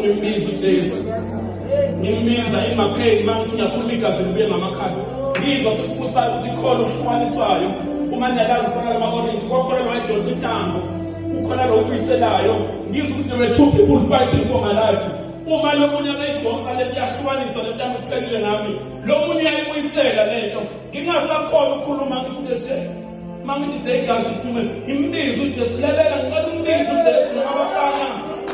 ngimbiza uJesu. Ngimbiza imapheni mangithi ngiyakhuluma igazi libuye ngamakhala. Ngizwa sesibusayo ukuthi khona ukuhlukaniswayo. Uma niyalazi singala ama-orange kwakholelwa idonsa intambo. Ukhona lo ubuyiselayo. Ngizwa ukuthi there were two people fighting for my life. Uma lo munye akayidonsa le yahlukaniswa le ntambo iphelile ngami. Lo munye uyayibuyisela lento. Ngingasakhona ukukhuluma ngithi nje mangithi nje igazi liphume. Ngimbiza uJesu. Lalela ngicela umbiza uJesu nabafana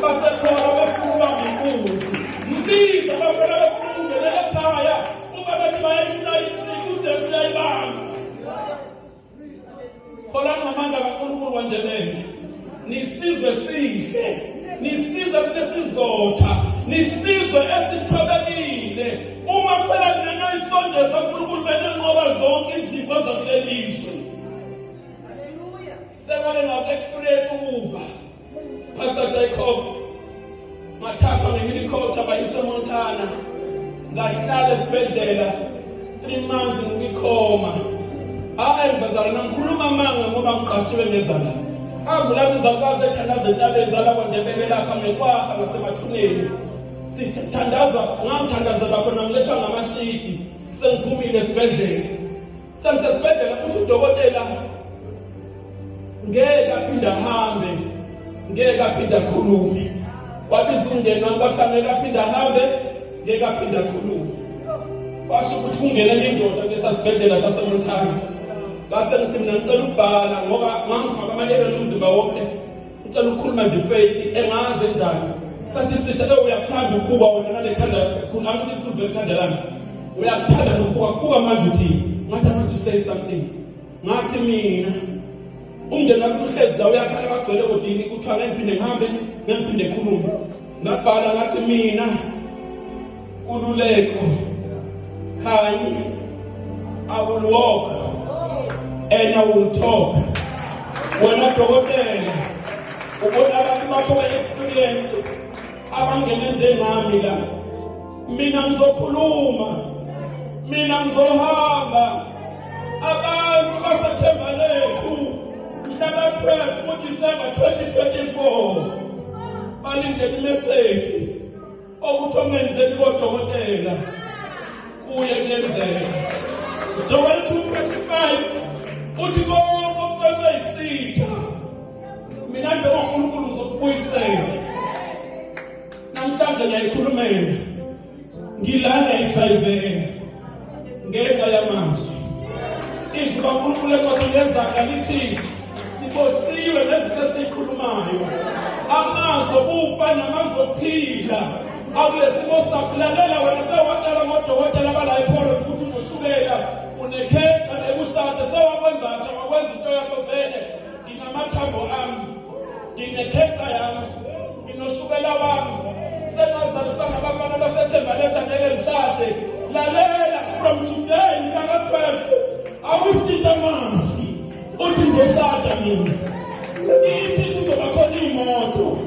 basekhona befuna ngenkunzi. Mbiza abafana befuna ungenele ekhaya. Uma bathi bayayishaya itriki uJesu uyayibamba. Khola ngamandla kaNkulunkulu kwaNdebele. Nisizwe sihle. Nisizwe sinesizotha. Nisizwe esithobekile. Uma kuphela kunento isondeza uNkulunkulu benenqoba zonke izipho zakulelizwe. Haleluya. Sengale ngakexperience ukuva. Pastor Jacob mathathwa ngehelicopter bayise Montana. Ngahlala esibhedlela 3 months ngikhoma. Bazalana ngikhuluma amanga ngoba ngiqashiwe ngezala. Angulapha izalukazi ethandaza entabeni zalabo Ndebele lapha ngekwaha ngasemathuneni. Sithandazwa ngamthandazela khona ngilethwa ngamashidi. Sengiphumile esibhedlela. Sengisesibhedlela uthi udokotela ngeke aphinde ahambe. Ngeke aphinde akhulume. Wabiza umndeni wami bathi ngeke aphinde ahambe. Ngeke aphinde akhulume. Washo ukuthi kungena indoda lesasibhedlela saseMontana. Base ngithi mina ngicela ukubhala ngoba ngangifaka amalelo umzimba wonke. Ngicela ukukhuluma nje faith engaze njani. Sathi sithi uyakuthanda ukuba wena nale khanda khona ngithi kuve ekhanda lami. Uyakuthanda ukuba manje uthi ngathi I want to say something. Ngathi mina umndeni wakho uhlezi la uyakhala bagcwele kodini kuthiwa ngiphinde ngihambe ngiphinde ngikhulume. Ngabhala ngathi mina Kululeko Khanye I will walk and I will talk. Wena dokotela ubona abantu bakho be-experience abangene njengami la. Mina ngizokhuluma. Mina ngizohamba. Abantu basathemba lethu mhlaka 12 December 2024 balindele imessage ukuthi ongenzeki kodokotela kuye kuyenzeka. Joel 2:25 uthi konke okucotshwe isitha mina njengoNkulunkulu ngizokubuyisela. Namhlanje ngiyayikhulumela ngilana edrayiveni ngenxa yamazwi. Izwi kaNkulunkulu exoxa ngezakha lithi siboshiwe nezinto esikhulumayo. Amazwi okufa namazwi okuphila akulesimo sakulalela wena sewatshela ngodokotela bala ePholo ukuthi unoshukela unekhetha nebushade sewakwenza wakwenza into yakho vele. Nginamathambo ami nginekhetha yami nginoshukela wami senazalisana abafana basethemba letha ngeke lishade. Lalela from today ngaka 12 awusitha amazwi uthi ngizoshada mina. Ithi kuzoba khona imoto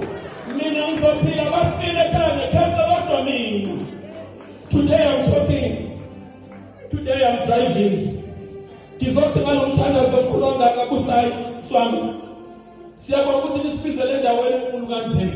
mina ngizophila bafile ekhaya ngekhetha kodwa mina. Today I'm talking. Today I'm driving. Ngizothi ngalomthandazo omkhulu ongaka kusayi swami. Siyabonga ukuthi nisibizele endaweni enkulu kanje.